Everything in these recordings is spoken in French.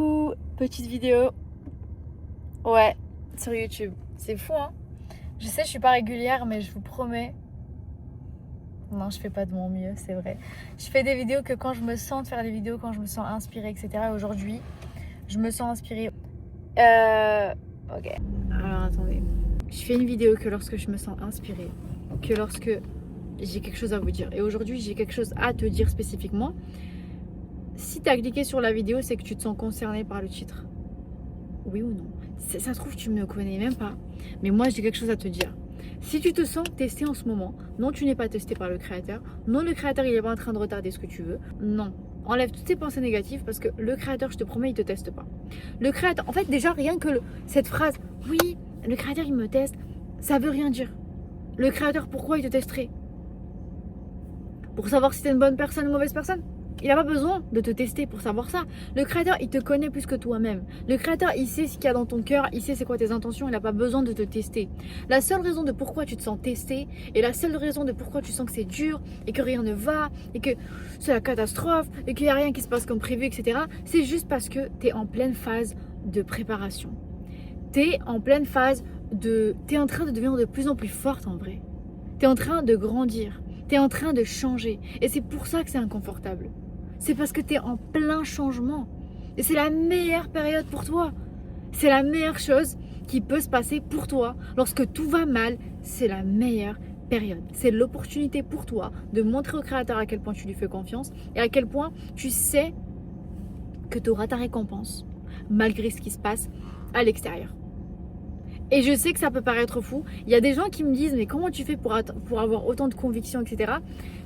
Coucou, petite vidéo. Ouais, sur YouTube. C'est fou, hein? Je sais, je suis pas régulière, mais je vous promets. Non, je fais pas de mon mieux, c'est vrai. Je fais des vidéos que quand je me sens de faire des vidéos, quand je me sens inspirée, etc. Aujourd'hui, je me sens inspirée. Ok. Alors attendez. Je fais une vidéo que lorsque je me sens inspirée, que lorsque j'ai quelque chose à vous dire. Et aujourd'hui, j'ai quelque chose à te dire spécifiquement. Si tu as cliqué sur la vidéo, c'est que tu te sens concerné par le titre. Oui ou non? Ça se trouve, tu ne me connais même pas. Mais moi, j'ai quelque chose à te dire. Si tu te sens testé en ce moment, non, tu n'es pas testé par le créateur. Non, le créateur, il n'est pas en train de retarder ce que tu veux. Non. Enlève toutes tes pensées négatives parce que le créateur, je te promets, il ne te teste pas. Le créateur, en fait, déjà, rien que cette phrase, oui, le créateur, il me teste, ça veut rien dire. Le créateur, pourquoi il te testerait? Pour savoir si tu es une bonne personne ou une mauvaise personne? Il n'a pas besoin de te tester pour savoir ça. Le créateur, il te connaît plus que toi-même. Le créateur, il sait ce qu'il y a dans ton cœur, il sait c'est quoi tes intentions, il n'a pas besoin de te tester. La seule raison de pourquoi tu te sens testé et la seule raison de pourquoi tu sens que c'est dur et que rien ne va et que c'est la catastrophe et qu'il n'y a rien qui se passe comme prévu, etc. C'est juste parce que tu es en pleine phase de préparation. Tu es en pleine phase de... Tu es en train de devenir de plus en plus forte en vrai. Tu es en train de grandir. Tu es en train de changer. Et c'est pour ça que c'est inconfortable. C'est parce que tu es en plein changement. Et c'est la meilleure période pour toi. C'est la meilleure chose qui peut se passer pour toi. Lorsque tout va mal, c'est la meilleure période. C'est l'opportunité pour toi de montrer au créateur à quel point tu lui fais confiance et à quel point tu sais que tu auras ta récompense malgré ce qui se passe à l'extérieur. Et je sais que ça peut paraître fou. Il y a des gens qui me disent mais comment tu fais pour avoir autant de conviction, etc.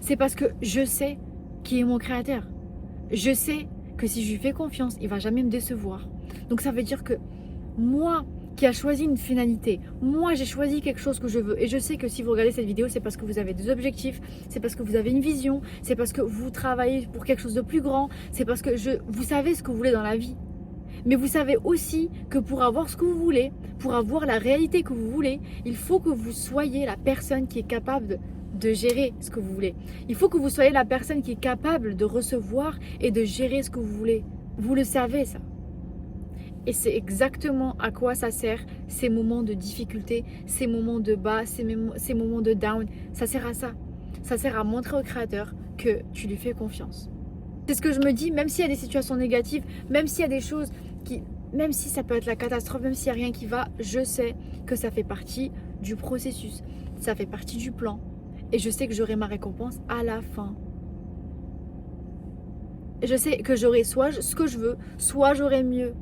C'est parce que je sais qui est mon créateur. Je sais que si je lui fais confiance, il ne va jamais me décevoir. Donc ça veut dire que moi qui a choisi une finalité, moi j'ai choisi quelque chose que je veux. Et je sais que si vous regardez cette vidéo, c'est parce que vous avez des objectifs, c'est parce que vous avez une vision, c'est parce que vous travaillez pour quelque chose de plus grand, c'est parce que vous savez ce que vous voulez dans la vie. Mais vous savez aussi que pour avoir ce que vous voulez, pour avoir la réalité que vous voulez, il faut que vous soyez la personne qui est capable de gérer ce que vous voulez. Il faut que vous soyez la personne qui est capable de recevoir et de gérer ce que vous voulez. Vous le savez ça. Et c'est exactement à quoi ça sert ces moments de difficulté, ces moments de bas, ces moments de down. Ça sert à ça. Ça sert à montrer au créateur que tu lui fais confiance. C'est ce que je me dis, même s'il y a des situations négatives, même s'il y a des choses même si ça peut être la catastrophe, même s'il n'y a rien qui va, je sais que ça fait partie du processus. Ça fait partie du plan. Et je sais que j'aurai ma récompense à la fin. Je sais que j'aurai soit ce que je veux, soit j'aurai mieux.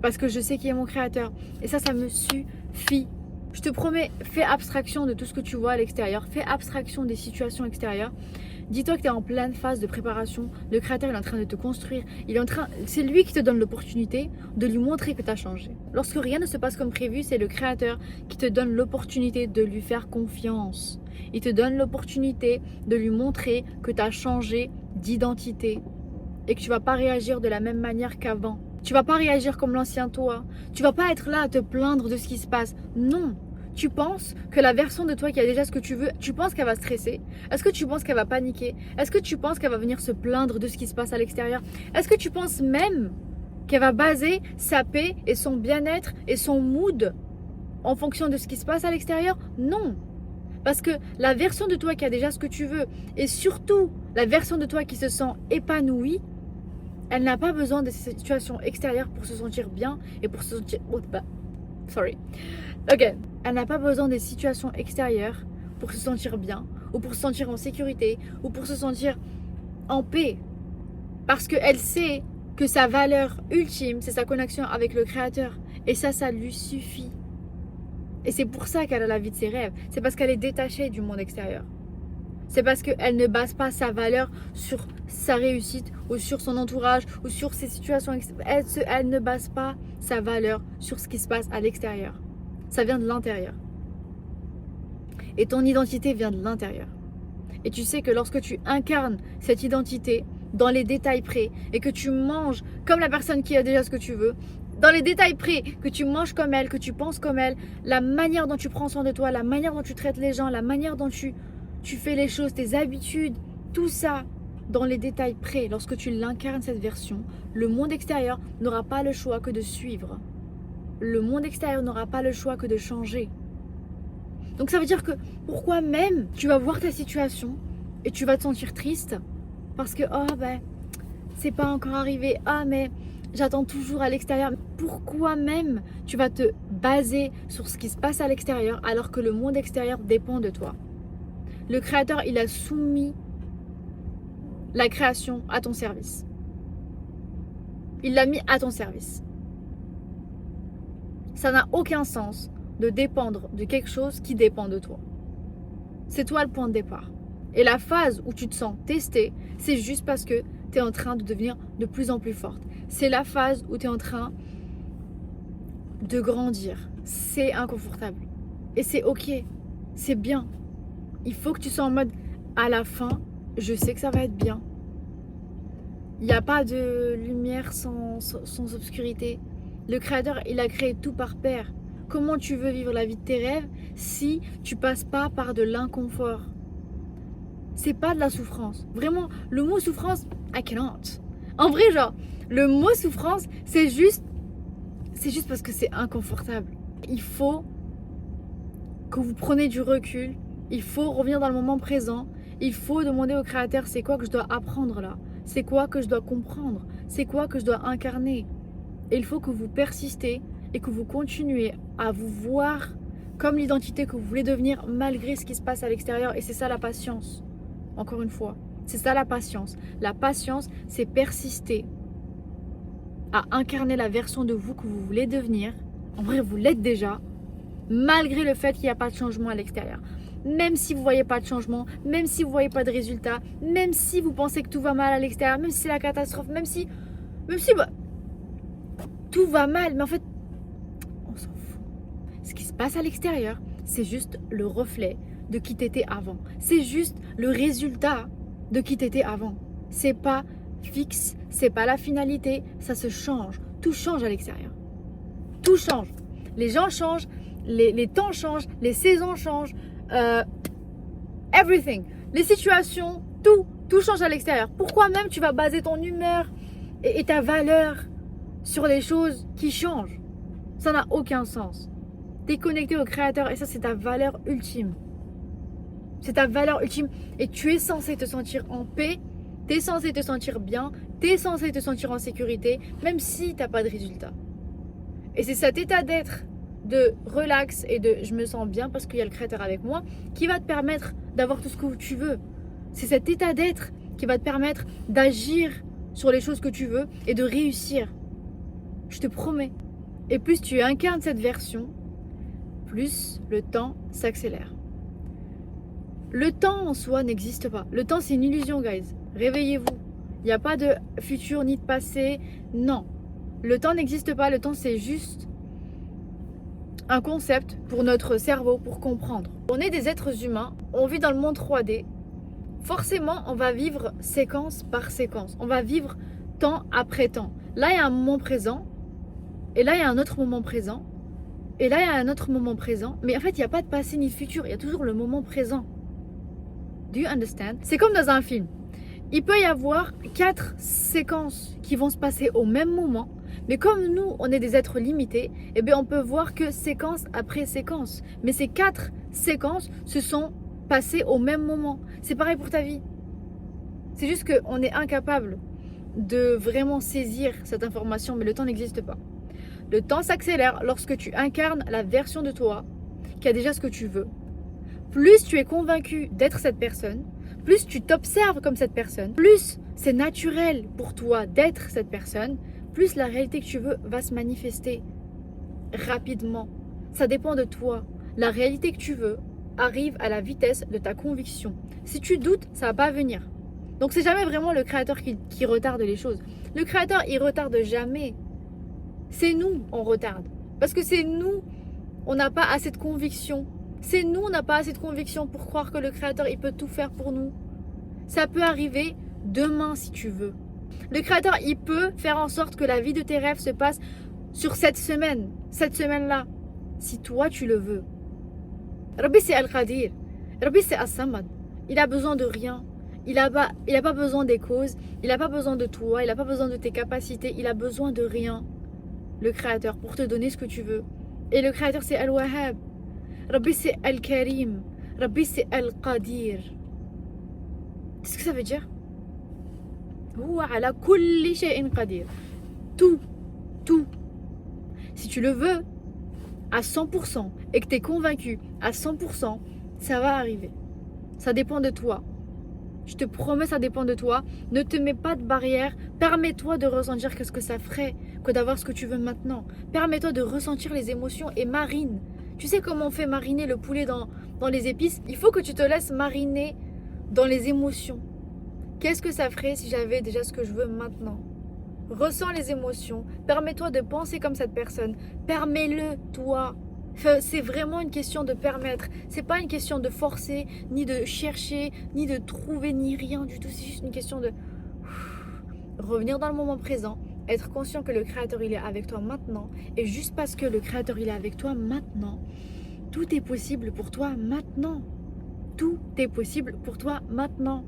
Parce que je sais qui est mon créateur. Et ça me suffit. Je te promets, fais abstraction de tout ce que tu vois à l'extérieur. Fais abstraction des situations extérieures. Dis-toi que tu es en pleine phase de préparation. Le créateur est en train de te construire. C'est lui qui te donne l'opportunité de lui montrer que tu as changé. Lorsque rien ne se passe comme prévu, c'est le créateur qui te donne l'opportunité de lui faire confiance. Il te donne l'opportunité de lui montrer que tu as changé d'identité et que tu ne vas pas réagir de la même manière qu'avant. Tu ne vas pas réagir comme l'ancien toi. Tu ne vas pas être là à te plaindre de ce qui se passe. Non. Tu penses que la version de toi qui a déjà ce que tu veux, tu penses qu'elle va stresser? Est-ce que tu penses qu'elle va paniquer? Est-ce que tu penses qu'elle va venir se plaindre de ce qui se passe à l'extérieur? Est-ce que tu penses même qu'elle va baser sa paix et son bien-être et son mood en fonction de ce qui se passe à l'extérieur? Non. Parce que la version de toi qui a déjà ce que tu veux et surtout la version de toi qui se sent épanouie, elle n'a pas besoin de ces situations extérieures pour se sentir bien et pour se sentir... Ok. Elle n'a pas besoin des situations extérieures pour se sentir bien, ou pour se sentir en sécurité, ou pour se sentir en paix. Parce qu'elle sait que sa valeur ultime, c'est sa connexion avec le Créateur. Et ça lui suffit. Et c'est pour ça qu'elle a la vie de ses rêves. C'est parce qu'elle est détachée du monde extérieur. C'est parce qu'elle ne base pas sa valeur sur sa réussite, ou sur son entourage, ou sur ses situations extérieures. Elle ne base pas sa valeur sur ce qui se passe à l'extérieur. Ça vient de l'intérieur. Et ton identité vient de l'intérieur. Et tu sais que lorsque tu incarnes cette identité dans les détails près et que tu manges comme la personne qui a déjà ce que tu veux, dans les détails près, que tu manges comme elle, que tu penses comme elle, la manière dont tu prends soin de toi, la manière dont tu traites les gens, la manière dont tu fais les choses, tes habitudes, tout ça dans les détails près, lorsque tu l'incarnes cette version, le monde extérieur n'aura pas le choix que de suivre. Le monde extérieur n'aura pas le choix que de changer. Donc ça veut dire que pourquoi même tu vas voir ta situation et tu vas te sentir triste parce que oh ben c'est pas encore arrivé, ah mais j'attends toujours à l'extérieur. Pourquoi même tu vas te baser sur ce qui se passe à l'extérieur alors que le monde extérieur dépend de toi? Le créateur, il a soumis la création à ton service. Il l'a mis à ton service. Ça n'a aucun sens de dépendre de quelque chose qui dépend de toi. C'est toi le point de départ. Et la phase où tu te sens testé, c'est juste parce que tu es en train de devenir de plus en plus forte. C'est la phase où tu es en train de grandir. C'est inconfortable. Et c'est ok. C'est bien. Il faut que tu sois en mode, à la fin, je sais que ça va être bien. Il n'y a pas de lumière sans obscurité. Le créateur, il a créé tout par paire. Comment tu veux vivre la vie de tes rêves si tu passes pas par de l'inconfort? C'est pas de la souffrance. Vraiment, le mot souffrance, I cannot. En vrai, genre, le mot souffrance, c'est juste parce que c'est inconfortable. Il faut que vous preniez du recul. Il faut revenir dans le moment présent. Il faut demander au créateur, c'est quoi que je dois apprendre là? C'est quoi que je dois comprendre? C'est quoi que je dois incarner? Et il faut que vous persistez et que vous continuez à vous voir comme l'identité que vous voulez devenir malgré ce qui se passe à l'extérieur. Et c'est ça la patience. Encore une fois, c'est ça la patience. La patience, c'est persister à incarner la version de vous que vous voulez devenir. En vrai, vous l'êtes déjà, malgré le fait qu'il n'y a pas de changement à l'extérieur. Même si vous ne voyez pas de changement, même si vous ne voyez pas de résultat, même si vous pensez que tout va mal à l'extérieur, même si c'est la catastrophe, même si bah, tout va mal, mais en fait, on s'en fout. Ce qui se passe à l'extérieur, c'est juste le reflet de qui t'étais avant. C'est juste le résultat de qui t'étais avant. C'est pas fixe, c'est pas la finalité, ça se change. Tout change à l'extérieur. Tout change. Les gens changent, les temps changent, les saisons changent, everything. Les situations, tout change à l'extérieur. Pourquoi même tu vas baser ton humeur et ta valeur sur les choses qui changent? Ça n'a aucun sens. Tu es connecté au créateur et ça c'est ta valeur ultime. C'est ta valeur ultime et tu es censé te sentir en paix, tu es censé te sentir bien, tu es censé te sentir en sécurité, même si tu n'as pas de résultat. Et c'est cet état d'être de relax et de je me sens bien parce qu'il y a le créateur avec moi qui va te permettre d'avoir tout ce que tu veux. C'est cet état d'être qui va te permettre d'agir sur les choses que tu veux et de réussir. Je te promets. Et plus tu incarnes cette version, plus le temps s'accélère. Le temps en soi n'existe pas. Le temps, c'est une illusion, guys. Réveillez-vous. Il n'y a pas de futur ni de passé. Non. Le temps n'existe pas. Le temps, c'est juste un concept pour notre cerveau, pour comprendre. On est des êtres humains. On vit dans le monde 3D. Forcément, on va vivre séquence par séquence. On va vivre temps après temps. Là, il y a un moment présent. Et là, il y a un autre moment présent. Et là, il y a un autre moment présent. Mais en fait, il n'y a pas de passé ni de futur. Il y a toujours le moment présent. Do you understand? C'est comme dans un film. Il peut y avoir 4 séquences qui vont se passer au même moment. Mais comme nous, on est des êtres limités, eh bien, on peut voir que séquence après séquence. Mais ces 4 séquences se sont passées au même moment. C'est pareil pour ta vie. C'est juste qu'on est incapable de vraiment saisir cette information, mais le temps n'existe pas. Le temps s'accélère lorsque tu incarnes la version de toi qui a déjà ce que tu veux. Plus tu es convaincu d'être cette personne, plus tu t'observes comme cette personne, plus c'est naturel pour toi d'être cette personne, plus la réalité que tu veux va se manifester rapidement. Ça dépend de toi. La réalité que tu veux arrive à la vitesse de ta conviction. Si tu doutes, ça va pas venir. Donc c'est jamais vraiment le créateur qui retarde les choses. Le créateur, il retarde jamais. C'est nous, on retarde. Parce que c'est nous, on n'a pas assez de conviction. C'est nous, on n'a pas assez de conviction pour croire que le créateur, il peut tout faire pour nous. Ça peut arriver demain si tu veux. Le créateur, il peut faire en sorte que la vie de tes rêves se passe sur cette semaine-là, si toi tu le veux. Rabbi c'est Al-Qadir, Rabbi c'est As-Samad. Il a besoin de rien. Il a pas besoin des causes, il n'a pas besoin de toi, il n'a pas besoin de tes capacités, il a besoin de rien, le Créateur, pour te donner ce que tu veux. Et le Créateur, c'est Al-Wahhab. Rabbi, c'est Al-Karim. Rabbi, c'est Al-Qadir. Qu'est-ce que ça veut dire? Huwa ala kulli shay'in qadir. Tout, tout. Si tu le veux à 100% et que tu es convaincu à 100%, ça va arriver. Ça dépend de toi. Je te promets, ça dépend de toi. Ne te mets pas de barrière. Permets-toi de ressentir qu'est-ce que ça ferait que d'avoir ce que tu veux maintenant. Permets-toi de ressentir les émotions et marine. Tu sais comment on fait mariner le poulet dans les épices? Il faut que tu te laisses mariner dans les émotions. Qu'est-ce que ça ferait si j'avais déjà ce que je veux maintenant? Ressens les émotions. Permets-toi de penser comme cette personne. Permets-le, toi. C'est vraiment une question de permettre. C'est pas une question de forcer, ni de chercher, ni de trouver, ni rien du tout. C'est juste une question de revenir dans le moment présent, être conscient que le Créateur il est avec toi maintenant. Et juste parce que le Créateur il est avec toi maintenant, tout est possible pour toi maintenant. Tout est possible pour toi maintenant.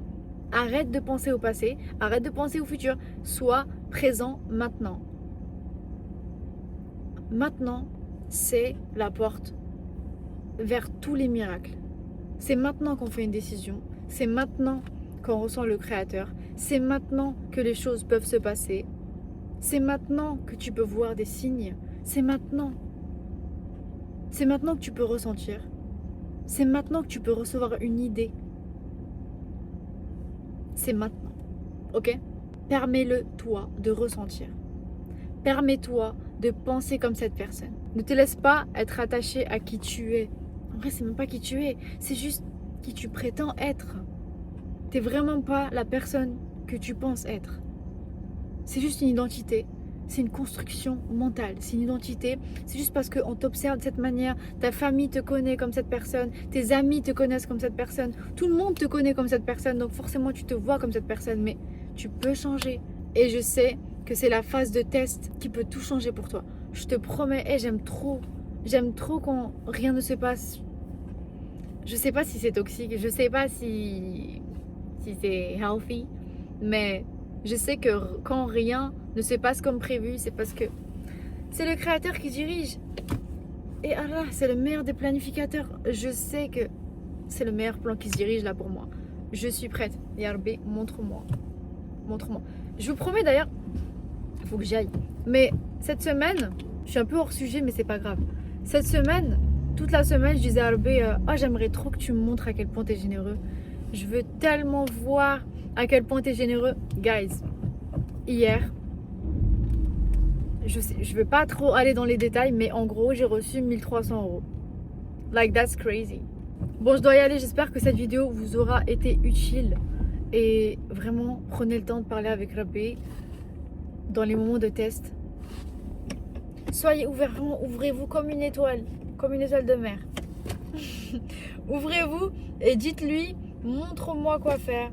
Arrête de penser au passé, arrête de penser au futur. Sois présent maintenant. Maintenant, c'est la porte vers tous les miracles. C'est maintenant qu'on fait une décision. C'est maintenant qu'on ressent le Créateur. C'est maintenant que les choses peuvent se passer. C'est maintenant que tu peux voir des signes. C'est maintenant. C'est maintenant que tu peux ressentir. C'est maintenant que tu peux recevoir une idée. C'est maintenant. Ok? Permets-le toi de ressentir. Permets-toi de penser comme cette personne. Ne te laisse pas être attaché à qui tu es. En vrai, c'est même pas qui tu es. C'est juste qui tu prétends être. T'es vraiment pas la personne que tu penses être. C'est juste une identité. C'est une construction mentale. C'est une identité. C'est juste parce qu'on t'observe de cette manière. Ta famille te connaît comme cette personne. Tes amis te connaissent comme cette personne. Tout le monde te connaît comme cette personne. Donc forcément, tu te vois comme cette personne. Mais tu peux changer. Et je sais que c'est la phase de test qui peut tout changer pour toi. Je te promets. Et j'aime trop quand rien ne se passe. Je sais pas si c'est toxique. Je sais pas si c'est healthy. Mais je sais que quand rien ne se passe comme prévu, c'est parce que c'est le Créateur qui dirige. Et Allah, c'est le meilleur des planificateurs. Je sais que c'est le meilleur plan qui se dirige là pour moi. Je suis prête. Ya Rabbi, montre-moi. Montre-moi. Je vous promets d'ailleurs, il faut que j'y aille. Mais cette semaine, je suis un peu hors sujet, mais c'est pas grave. Cette semaine, toute la semaine, je disais à Rabbi, j'aimerais trop que tu me montres à quel point tu es généreux. Je veux tellement voir à quel point tu es généreux. Guys, hier, je ne vais pas trop aller dans les détails, mais en gros, j'ai reçu 1300 €. Like, that's crazy. Bon, je dois y aller. J'espère que cette vidéo vous aura été utile. Et vraiment, prenez le temps de parler avec Rabbi dans les moments de test. Soyez ouverts, vraiment, ouvrez-vous comme une étoile de mer. Ouvrez-vous et dites-lui, montre-moi quoi faire.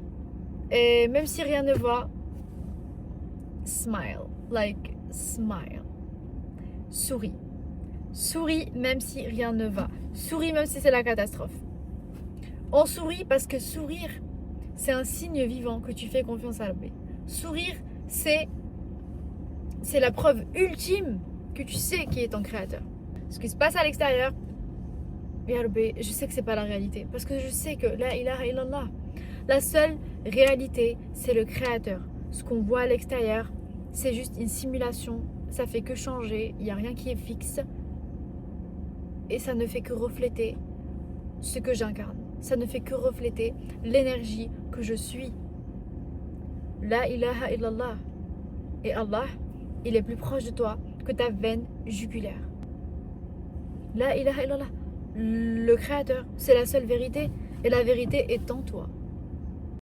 Et même si rien ne va, smile, like smile. Souris. Souris même si rien ne va. Souris même si c'est la catastrophe. On sourit parce que sourire, c'est un signe vivant que tu fais confiance à Rabbi. Sourire, c'est la preuve ultime que tu sais qui est ton Créateur. Ce qui se passe à l'extérieur, Ya Rabbi, je sais que c'est pas la réalité. Parce que je sais que la ilaha illallah, la seule réalité, c'est le Créateur. Ce qu'on voit à l'extérieur, c'est juste une simulation. Ça fait que changer. Il n'y a rien qui est fixe. Et ça ne fait que refléter ce que j'incarne. Ça ne fait que refléter l'énergie que je suis. La ilaha illallah. Et Allah, il est plus proche de toi que ta veine jugulaire. La ilaha illallah. Le Créateur, c'est la seule vérité. Et la vérité est en toi.